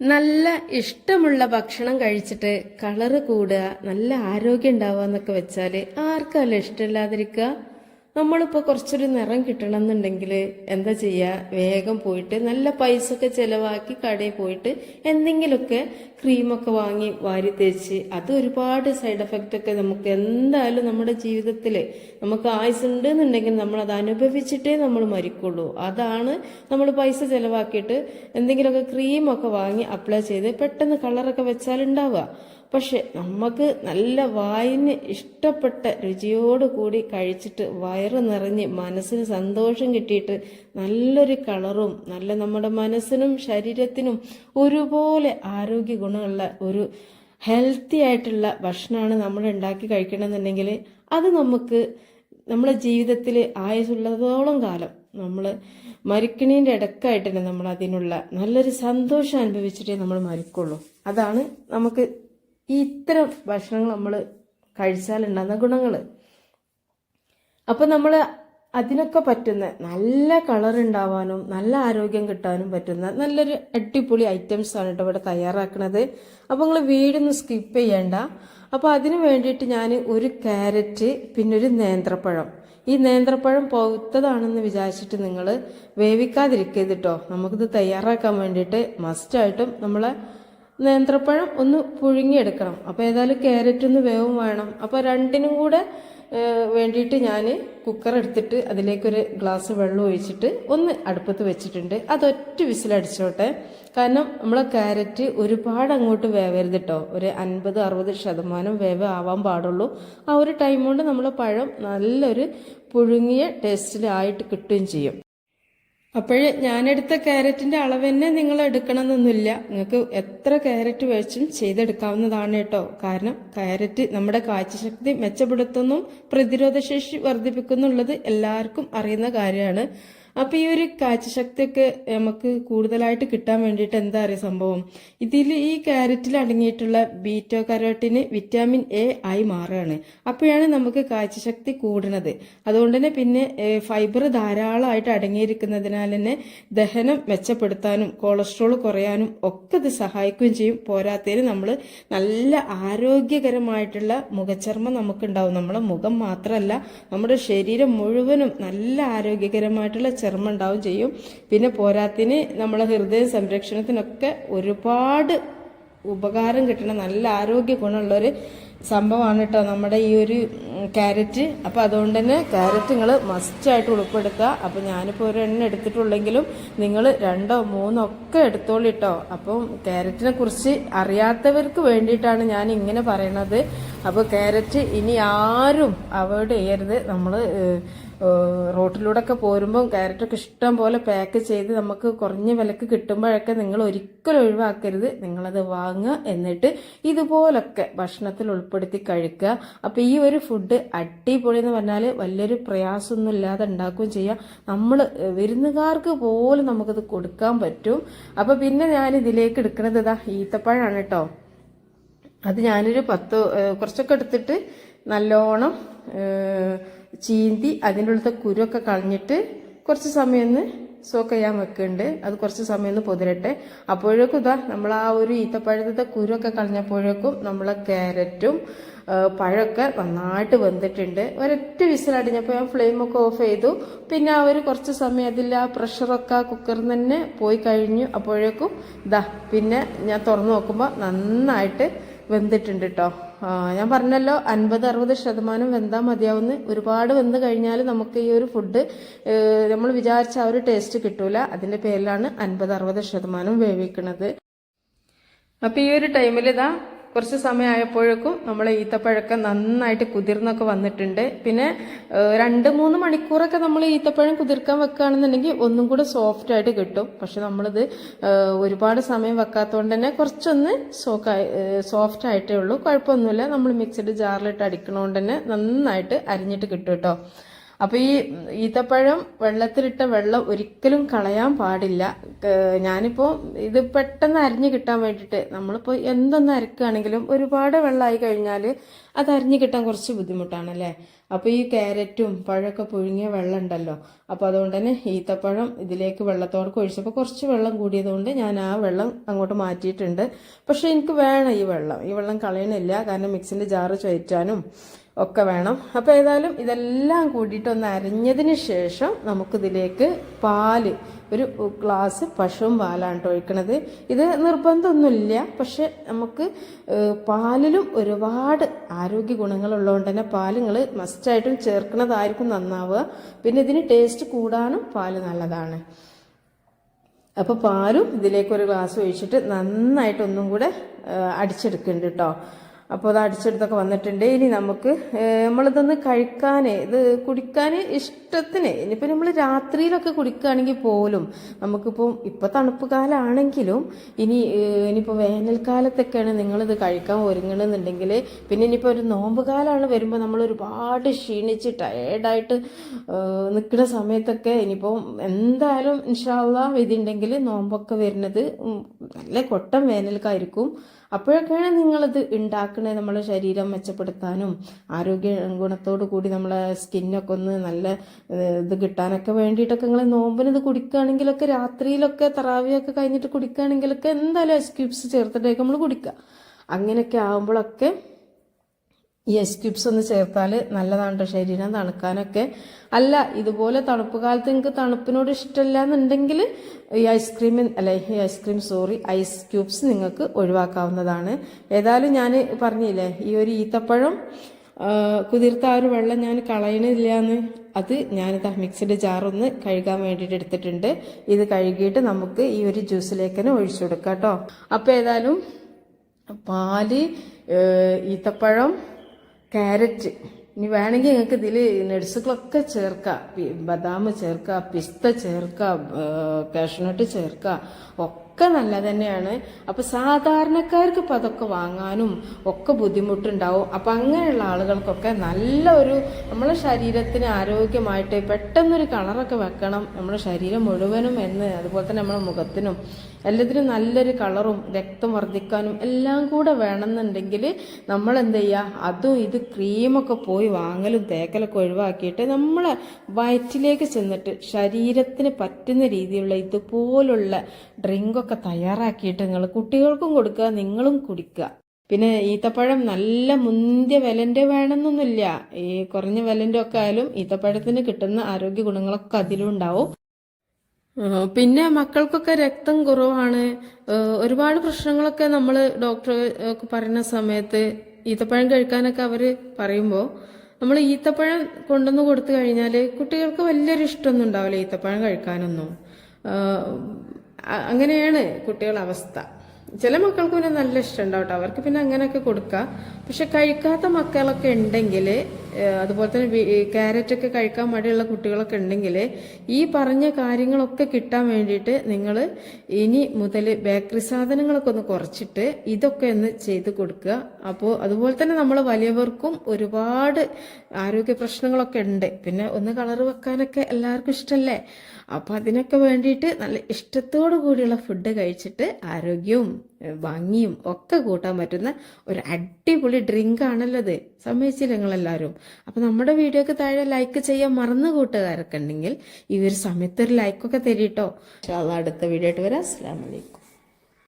നല്ല ഇഷ്ടമുള്ള ഭക്ഷണം കഴിച്ചിട്ട് കളറ് കൂടുക, നല്ല ആരോഗ്യം ഉണ്ടാവുക എന്നൊക്കെ വെച്ചാല് ആർക്കല്ല ഇഷ്ടമില്ലാതിരിക്കുക. നമ്മളിപ്പോൾ കുറച്ചൊരു നിറം കിട്ടണം എന്നുണ്ടെങ്കിൽ എന്താ ചെയ്യുക? വേഗം പോയിട്ട് നല്ല പൈസ ഒക്കെ ചിലവാക്കി കടയിൽ പോയിട്ട് എന്തെങ്കിലുമൊക്കെ ക്രീമൊക്കെ വാങ്ങി വാരി തേച്ച് അത് ഒരുപാട് സൈഡ് എഫക്റ്റ് ഒക്കെ നമുക്ക് എന്തായാലും നമ്മുടെ ജീവിതത്തിൽ നമുക്ക് ആയുസ്സുണ്ട് എന്നുണ്ടെങ്കിൽ നമ്മൾ അത് അനുഭവിച്ചിട്ടേ നമ്മൾ മരിക്കുള്ളൂ. അതാണ് നമ്മൾ പൈസ ചിലവാക്കിയിട്ട് എന്തെങ്കിലുമൊക്കെ ക്രീമൊക്കെ വാങ്ങി അപ്ലൈ ചെയ്ത് പെട്ടെന്ന് കളറൊക്കെ വെച്ചാൽ ഉണ്ടാവുക. പക്ഷെ നമുക്ക് നല്ല വായിന് ഇഷ്ടപ്പെട്ട രുചിയോടുകൂടി കഴിച്ചിട്ട് വയറ് നിറഞ്ഞ് മനസ്സിന് സന്തോഷം കിട്ടിയിട്ട് നല്ലൊരു കളറും നല്ല നമ്മുടെ മനസ്സിനും ശരീരത്തിനും ഒരുപോലെ ആരോഗ്യ ഗുണമുള്ള ഒരു ഹെൽത്തി ആയിട്ടുള്ള ഭക്ഷണമാണ് നമ്മൾ ഉണ്ടാക്കി കഴിക്കണമെന്നുണ്ടെങ്കിൽ അത് നമുക്ക് നമ്മളെ ജീവിതത്തിൽ ആയുസുള്ളതോളം കാലം നമ്മൾ മരിക്കണീൻ്റെ ഇടക്കായിട്ട് തന്നെ നമ്മൾ അതിനുള്ള നല്ലൊരു സന്തോഷം അനുഭവിച്ചിട്ടേ നമ്മൾ മരിക്കുള്ളൂ. അതാണ് നമുക്ക് ഈ ഇത്തരം ഭക്ഷണങ്ങൾ നമ്മൾ കഴിച്ചാലുണ്ടാകുന്ന ഗുണങ്ങൾ. അപ്പം നമ്മൾ അതിനൊക്കെ പറ്റുന്ന നല്ല കളർ ഉണ്ടാവാനും നല്ല ആരോഗ്യം കിട്ടാനും പറ്റുന്ന നല്ലൊരു അടിപൊളി ഐറ്റംസ് ആണ് കേട്ടോ ഇവിടെ തയ്യാറാക്കുന്നത്. അപ്പോൾ നിങ്ങൾ വീടൊന്നും സ്കിപ്പ് ചെയ്യണ്ട. അപ്പോൾ അതിന് വേണ്ടിയിട്ട് ഞാൻ ഒരു ക്യാരറ്റ് പിന്നെ ഒരു നേന്ത്രപ്പഴം, ഈ നേന്ത്രപ്പഴം പൗത്തതാണെന്ന് വിചാരിച്ചിട്ട് നിങ്ങൾ വേവിക്കാതിരിക്കരുത് കേട്ടോ. നമുക്കിത് തയ്യാറാക്കാൻ വേണ്ടിയിട്ട് മസ്റ്റായിട്ടും നമ്മളെ നേന്ത്രപ്പഴം ഒന്ന് പുഴുങ്ങിയെടുക്കണം. അപ്പോൾ ഏതായാലും ക്യാരറ്റ് ഒന്ന് വേവും വേണം. അപ്പോൾ രണ്ടിനും കൂടെ വേണ്ടിയിട്ട് ഞാൻ കുക്കർ എടുത്തിട്ട് അതിലേക്കൊരു ഗ്ലാസ് വെള്ളം ഒഴിച്ചിട്ട് ഒന്ന് അടുപ്പത്ത് വെച്ചിട്ടുണ്ട്. അതൊറ്റ വിസിലടിച്ചോട്ടെ. കാരണം നമ്മളെ ക്യാരറ്റ് ഒരുപാട് അങ്ങോട്ട് വേവരുത് കേട്ടോ. ഒരു 50-60% വേവ് ആവാൻ പാടുള്ളൂ. ആ ഒരു ടൈം കൊണ്ട് നമ്മളെ പഴം നല്ലൊരു പുഴുങ്ങിയ ടേസ്റ്റിലായിട്ട് കിട്ടുകയും ചെയ്യും. അപ്പോഴേ ഞാനെടുത്ത ക്യാരറ്റിന്റെ അളവ് തന്നെ നിങ്ങൾ എടുക്കണമെന്നൊന്നുമില്ല. നിങ്ങൾക്ക് എത്ര ക്യാരറ്റ് വെച്ചും ചെയ്തെടുക്കാവുന്നതാണ് കേട്ടോ. കാരണം ക്യാരറ്റ് നമ്മുടെ കാഴ്ചശക്തി മെച്ചപ്പെടുത്തുന്നു, പ്രതിരോധശേഷി വർദ്ധിപ്പിക്കുന്നുള്ളത് എല്ലാവർക്കും അറിയുന്ന കാര്യമാണ്. അപ്പോൾ ഈ ഒരു കാഴ്ചശക്തിയൊക്കെ നമുക്ക് കൂടുതലായിട്ട് കിട്ടാൻ വേണ്ടിയിട്ട് എന്താ പറയുക സംഭവം, ഇതിൽ ഈ ക്യാരറ്റിൽ അടങ്ങിയിട്ടുള്ള ബീറ്റോ കരോട്ടിന് വിറ്റാമിൻ എ ആയി മാറുകയാണ്. അപ്പോഴാണ് നമുക്ക് കാഴ്ചശക്തി കൂടുന്നത്. അതുകൊണ്ട് തന്നെ പിന്നെ ഫൈബർ ധാരാളമായിട്ട് അടങ്ങിയിരിക്കുന്നതിനാൽ തന്നെ ദഹനം മെച്ചപ്പെടുത്താനും കൊളസ്ട്രോൾ കുറയാനും ഒക്കെ ഇത് സഹായിക്കുകയും ചെയ്യും. പോരാത്തതിന് നമ്മൾ നല്ല ആരോഗ്യകരമായിട്ടുള്ള മുഖചർമ്മം നമുക്കുണ്ടാവും. നമ്മളെ മുഖം മാത്രമല്ല നമ്മുടെ ശരീരം മുഴുവനും നല്ല ആരോഗ്യകരമായിട്ടുള്ള ചർമ്മം ഉണ്ടാവും ചെയ്യും. പിന്നെ പോരാത്തിന് നമ്മളെ ഹൃദയ സംരക്ഷണത്തിനൊക്കെ ഒരുപാട് ഉപകാരം കിട്ടണ നല്ല ആരോഗ്യ ഗുണമുള്ളൊരു സംഭവമാണ് കേട്ടോ നമ്മുടെ ഈ ഒരു ക്യാരറ്റ്. അപ്പോൾ അതുകൊണ്ട് തന്നെ ക്യാരറ്റ് നിങ്ങൾ മസ്റ്റായിട്ട് ഉൾപ്പെടുത്തുക. അപ്പോൾ ഞാനിപ്പോൾ ഒരു എണ്ണ എടുത്തിട്ടുള്ളെങ്കിലും നിങ്ങൾ 2-3 ഒക്കെ എടുത്തോളൂ കേട്ടോ. അപ്പം ക്യാരറ്റിനെ കുറിച്ച് അറിയാത്തവർക്ക് വേണ്ടിയിട്ടാണ് ഞാൻ ഇങ്ങനെ പറയണത്. അപ്പോൾ ക്യാരറ്റ് ഇനി ആരും അവോയ്ഡ് ചെയ്യരുത്. നമ്മൾ റോട്ടിലൂടെ ഒക്കെ പോരുമ്പോൾ ക്യാരറ്റൊക്കെ ഇഷ്ടം പോലെ പാക്ക് ചെയ്ത് നമുക്ക് കുറഞ്ഞ വിലക്ക് കിട്ടുമ്പോഴൊക്കെ നിങ്ങൾ ഒരിക്കലും ഒഴിവാക്കരുത്. നിങ്ങളത് വാങ്ങുക, എന്നിട്ട് ഇതുപോലൊക്കെ ഭക്ഷണത്തിൽ ഉൾപ്പെടുത്തി കഴിക്കുക. അപ്പോൾ ഈ ഒരു ഫുഡ് അടിപൊളി എന്ന് പറഞ്ഞാൽ വലിയൊരു പ്രയാസമൊന്നും ഇല്ലാതെ ഉണ്ടാക്കുകയും ചെയ്യാം. നമ്മൾ വിരുന്നുകാർക്ക് പോലും നമുക്കത് കൊടുക്കാൻ പറ്റും. അപ്പോൾ പിന്നെ ഞാൻ ഇതിലേക്ക് എടുക്കുന്നത് ഇതാ ഈത്തപ്പഴമാണ് കേട്ടോ. അത് ഞാനൊരു കുറച്ചൊക്കെ എടുത്തിട്ട് നല്ലോണം ചീന്തി അതിൻ്റെ ഉള്ളത്തെ കുരുവൊക്കെ കളഞ്ഞിട്ട് കുറച്ച് സമയം ഒന്ന് സോക്ക് ചെയ്യാൻ വെക്കുന്നുണ്ട്. അത് കുറച്ച് സമയം ഒന്ന് പൊതിരട്ടെ. അപ്പോഴേക്കും ഇതാ നമ്മൾ ആ ഒരു ഈത്തപ്പഴത്തെ കുരുവൊക്കെ കളഞ്ഞപ്പോഴേക്കും നമ്മളെ ക്യാരറ്റും പഴമൊക്കെ നന്നായിട്ട് വെന്തിട്ടുണ്ട്. ഒരൊറ്റ വിസിലടിഞ്ഞപ്പോൾ ഞാൻ ഫ്ലെയിമൊക്കെ ഓഫ് ചെയ്തു. പിന്നെ ആ ഒരു കുറച്ച് സമയം അതിൽ ആ പ്രഷറൊക്കെ കുക്കറിൽ തന്നെ പോയി കഴിഞ്ഞു. അപ്പോഴേക്കും ഇതാ പിന്നെ ഞാൻ തുറന്നു നോക്കുമ്പോൾ നന്നായിട്ട് വെന്തിട്ടുണ്ട് കേട്ടോ. ഞാൻ പറഞ്ഞല്ലോ 50-60% വെന്താൽ മതിയാവുന്ന. ഒരുപാട് വെന്ത് കഴിഞ്ഞാൽ നമുക്ക് ഈ ഒരു ഫുഡ് നമ്മൾ വിചാരിച്ച ആ ഒരു ടേസ്റ്റ് കിട്ടൂല. അതിന്റെ പേരിലാണ് 50-60% വേവിക്കുന്നത്. അപ്പൊ ഈ ഒരു ടൈമിൽ ഇതാ കുറച്ച് സമയമായപ്പോഴേക്കും നമ്മളെ ഈത്തപ്പഴമൊക്കെ നന്നായിട്ട് കുതിർന്നൊക്കെ വന്നിട്ടുണ്ട്. പിന്നെ 2-3 മണിക്കൂറൊക്കെ നമ്മൾ ഈത്തപ്പഴം കുതിർക്കാൻ വെക്കുകയാണെന്നുണ്ടെങ്കിൽ ഒന്നും കൂടെ സോഫ്റ്റ് ആയിട്ട് കിട്ടും. പക്ഷെ നമ്മളിത് ഒരുപാട് സമയം വെക്കാത്തതുകൊണ്ട് തന്നെ കുറച്ചൊന്ന് സോഫ്റ്റ് ആയിട്ടേ ഉള്ളൂ. കുഴപ്പമൊന്നുമില്ല. നമ്മൾ മിക്സിഡ് ജാറിലിട്ട് അടിക്കണോണ്ട് തന്നെ നന്നായിട്ട് അരിഞ്ഞിട്ട് കിട്ടും കേട്ടോ. അപ്പൊ ഈ ഈത്തപ്പഴം വെള്ളത്തിലിട്ട വെള്ളം ഒരിക്കലും കളയാൻ പാടില്ല. ഞാനിപ്പോ ഇത് പെട്ടെന്ന് അരിഞ്ഞു കിട്ടാൻ വേണ്ടിയിട്ട് നമ്മളിപ്പോ എന്തൊന്ന് അരക്കുകയാണെങ്കിലും ഒരുപാട് വെള്ളമായി കഴിഞ്ഞാൽ അത് അരിഞ്ഞു കിട്ടാൻ കുറച്ച് ബുദ്ധിമുട്ടാണല്ലേ. അപ്പോൾ ഈ ക്യാരറ്റും പഴമൊക്കെ പുഴുങ്ങിയ വെള്ളം ഉണ്ടല്ലോ, അപ്പോൾ അതുകൊണ്ട് തന്നെ ഈത്തപ്പഴം ഇതിലേക്ക് വെള്ളത്തോടൊക്കെ ഒഴിച്ചപ്പോൾ കുറച്ച് വെള്ളം കൂടിയതുകൊണ്ട് ഞാൻ ആ വെള്ളം അങ്ങോട്ട് മാറ്റിയിട്ടുണ്ട്. പക്ഷേ എനിക്ക് വേണം ഈ വെള്ളം കളയണില്ല, കാരണം മിക്സിൻ്റെ ജാറ് ചുഴറ്റാനും ഒക്കെ വേണം. അപ്പോൾ ഏതായാലും ഇതെല്ലാം കൂടിയിട്ട് ഒന്ന് അരിഞ്ഞതിന് ശേഷം നമുക്കിതിലേക്ക് പാല്, ഒരു ഗ്ലാസ് പശുവും പാലാണ് ഒഴിക്കണത്. ഇത് നിർബന്ധമൊന്നുമില്ല, പക്ഷെ നമുക്ക് പാലിലും ഒരുപാട് ആരോഗ്യ ഗുണങ്ങളുള്ളതുകൊണ്ട് തന്നെ പാൽ നിങ്ങൾ മസ്റ്റായിട്ടും ചേർക്കുന്നതായിരിക്കും നന്നാവുക. പിന്നെ ഇതിന് ടേസ്റ്റ് കൂടാനും പാല് നല്ലതാണ്. അപ്പോൾ പാലും ഇതിലേക്ക് ഒരു ഗ്ലാസ് ഒഴിച്ചിട്ട് നന്നായിട്ടൊന്നും കൂടെ അടിച്ചെടുക്കുന്നുണ്ട് കേട്ടോ. അപ്പോൾ അത് അടിച്ചെടുത്തൊക്കെ വന്നിട്ടുണ്ട്. ഇനി നമുക്ക് നമ്മളിതൊന്ന് കഴിക്കാൻ, ഇത് കുടിക്കാൻ ഇഷ്ടത്തിന്, ഇനിയിപ്പോൾ നമ്മൾ രാത്രിയിലൊക്കെ കുടിക്കുകയാണെങ്കിൽ പോലും നമുക്കിപ്പോൾ ഇപ്പോൾ തണുപ്പ് കാലമാണെങ്കിലും ഇനിയിപ്പോൾ വേനൽക്കാലത്തൊക്കെയാണ് നിങ്ങളിത് കഴിക്കാൻ ഒരുങ്ങണമെന്നുണ്ടെങ്കിൽ, പിന്നെ ഇനിയിപ്പോൾ ഒരു നോമ്പ് കാലമാണ് വരുമ്പോൾ നമ്മൾ ഒരുപാട് ക്ഷീണിച്ച് ടയേർഡായിട്ട് നിൽക്കുന്ന സമയത്തൊക്കെ ഇനിയിപ്പോൾ എന്തായാലും ഇൻഷാ അല്ലാഹ് വിധിയുണ്ടെങ്കിൽ നോമ്പൊക്കെ വരുന്നത് നല്ല കൊട്ടം വേനൽക്കായിരിക്കും. അപ്പോഴൊക്കെയാണ് നിങ്ങളിത് ഉണ്ടാക്കുന്നത് നമ്മളെ ശരീരം മെച്ചപ്പെടുത്താനും ആരോഗ്യ ഗുണത്തോടു കൂടി നമ്മളെ സ്കിന്നൊക്കെ ഒന്ന് നല്ല ഇത് കിട്ടാനൊക്കെ വേണ്ടിയിട്ടൊക്കെ നിങ്ങൾ നോമ്പിന് ഇത് കുടിക്കുകയാണെങ്കിലൊക്കെ രാത്രിയിലൊക്കെ തറാവിയൊക്കെ കഴിഞ്ഞിട്ട് കുടിക്കുകയാണെങ്കിലൊക്കെ എന്തായാലും ഐസ് ക്യൂബ്സ് ചേർത്തിട്ടേക്ക് നമ്മൾ കുടിക്കുക. അങ്ങനെയൊക്കെ ആകുമ്പോഴൊക്കെ ഈ ഐസ് ക്യൂബ്സ് ഒന്ന് ചേർത്താൽ നല്ലതാണ് കേട്ടോ, ശരീരം തണുക്കാനൊക്കെ. അല്ല ഇതുപോലെ തണുപ്പ് കാലത്ത് നിങ്ങൾക്ക് തണുപ്പിനോട് ഇഷ്ടമില്ല എന്നുണ്ടെങ്കിൽ ഈ ഐസ് ക്യൂബ്സ് നിങ്ങൾക്ക് ഒഴിവാക്കാവുന്നതാണ്. ഏതായാലും ഞാൻ പറഞ്ഞില്ലേ, ഈ ഒരു ഈത്തപ്പഴം കുതിർത്ത ആ ഒരു വെള്ളം ഞാൻ കളയണില്ല എന്ന്, അത് ഞാനിത് മിക്സിയുടെ ജാറൊന്ന് കഴുകാൻ വേണ്ടിയിട്ട് എടുത്തിട്ടുണ്ട്. ഇത് കഴുകിയിട്ട് നമുക്ക് ഈ ഒരു ജ്യൂസിലേക്ക് തന്നെ ഒഴിച്ചു കൊടുക്കാം കേട്ടോ. അപ്പോൾ ഏതായാലും പാല്, ഈത്തപ്പഴം, ക്യാരറ്റ്, ഇനി വേണമെങ്കിൽ നിങ്ങൾക്ക് ഇതിൽ നട്സുകളൊക്കെ ചേർക്കാം. ബദാം ചേർക്കുക, പിസ്ത ചേർക്കുക, കാഷ്നട്ട് ചേർക്കുക, ഒക്കെ നല്ലത് തന്നെയാണ്. അപ്പോൾ സാധാരണക്കാർക്ക് ഇപ്പം അതൊക്കെ വാങ്ങാനും ഒക്കെ ബുദ്ധിമുട്ടുണ്ടാവും. അപ്പം അങ്ങനെയുള്ള ആളുകൾക്കൊക്കെ നല്ല ഒരു നമ്മളെ ശരീരത്തിന് ആരോഗ്യമായിട്ട് പെട്ടെന്നൊരു കളറൊക്കെ വെക്കണം നമ്മുടെ ശരീരം മുഴുവനും എന്ന്, അതുപോലെ തന്നെ നമ്മുടെ മുഖത്തിനും എല്ലാത്തിനും നല്ലൊരു കളറും രക്തം വർദ്ധിക്കാനും എല്ലാം കൂടെ വേണമെന്നുണ്ടെങ്കിൽ നമ്മൾ എന്ത് ചെയ്യുക, അതും ഇത് ക്രീമൊക്കെ പോയി വാങ്ങലും തേക്കലൊക്കെ ഒഴിവാക്കിയിട്ട് നമ്മളെ വയറ്റിലേക്ക് ചെന്നിട്ട് ശരീരത്തിന് പറ്റുന്ന രീതിയിലുള്ള ഇതുപോലുള്ള ഡ്രിങ്കൊക്കെ തയ്യാറാക്കിയിട്ട് നിങ്ങൾ കുട്ടികൾക്കും കൊടുക്കുക, നിങ്ങളും കുടിക്കുക. പിന്നെ ഈത്തപ്പഴം നല്ല മുന്തിയ വിലൻ്റെ വേണമെന്നൊന്നുമില്ല, ഈ കുറഞ്ഞ വിലൻ്റെ ഒക്കെ ആയാലും ഈത്തപ്പഴത്തിന് കിട്ടുന്ന ആരോഗ്യ ഗുണങ്ങളൊക്കെ അതിലും ഉണ്ടാവും. പിന്നെ മക്കൾക്കൊക്കെ രക്തം കുറവാണ്, ഒരുപാട് പ്രശ്നങ്ങളൊക്കെ നമ്മൾ ഡോക്ടർ ഒക്കെ പറയുന്ന സമയത്ത് ഈത്തപ്പഴം കഴിക്കാനൊക്കെ അവർ പറയുമ്പോൾ നമ്മൾ ഈത്തപ്പഴം കൊണ്ടുവന്ന് കൊടുത്തു കഴിഞ്ഞാൽ കുട്ടികൾക്ക് വലിയൊരു ഇഷ്ടമൊന്നും ഉണ്ടാവില്ല ഈത്തപ്പഴം കഴിക്കാനൊന്നും. അങ്ങനെയാണ് കുട്ടികളുടെ അവസ്ഥ. ചില മക്കൾക്ക് പിന്നെ നല്ല ഇഷ്ടം ഉണ്ടാവും കേട്ടോ, അവർക്ക് പിന്നെ അങ്ങനെയൊക്കെ കൊടുക്കാം. പക്ഷെ കഴിക്കാത്ത മക്കളൊക്കെ ഉണ്ടെങ്കിൽ, അതുപോലെ തന്നെ ക്യാരറ്റൊക്കെ കഴിക്കാൻ മടിയുള്ള കുട്ടികളൊക്കെ ഉണ്ടെങ്കിൽ ഈ പറഞ്ഞ കാര്യങ്ങളൊക്കെ കിട്ടാൻ വേണ്ടിയിട്ട് നിങ്ങൾ ഇനി മുതൽ ബേക്കറി സാധനങ്ങളൊക്കെ ഒന്ന് കുറച്ചിട്ട് ഇതൊക്കെ ഒന്ന് ചെയ്ത് കൊടുക്കുക. അപ്പോൾ അതുപോലെ തന്നെ നമ്മൾ വലിയവർക്കും ഒരുപാട് ആരോഗ്യ പ്രശ്നങ്ങളൊക്കെ ഉണ്ട്. പിന്നെ ഒന്ന് കളർ വെക്കാനൊക്കെ എല്ലാവർക്കും ഇഷ്ടമല്ലേ, അപ്പോൾ അതിനൊക്കെ വേണ്ടിയിട്ട് നല്ല ഇഷ്ടത്തോടു കൂടിയുള്ള ഫുഡ് കഴിച്ചിട്ട് ആരോഗ്യവും ഭംഗിയും ഒക്കെ കൂട്ടാൻ പറ്റുന്ന ഒരു അടിപൊളി ഡ്രിങ്ക് ആണല്ലോ ഇത്. സമ്മതിച്ചില്ല നിങ്ങളെല്ലാവരും? അപ്പോൾ നമ്മുടെ വീഡിയോക്ക് താഴെ ലൈക്ക് ചെയ്യാൻ മറന്നു കൂട്ടുകാരൊക്കെ ഉണ്ടെങ്കിൽ ഈ ഒരു സമയത്ത് ഒരു ലൈക്കൊക്കെ തരീട്ടോ. അടുത്ത വീഡിയോ ആയിട്ട് വരാം. അസ്സലാമു അലൈക്കും.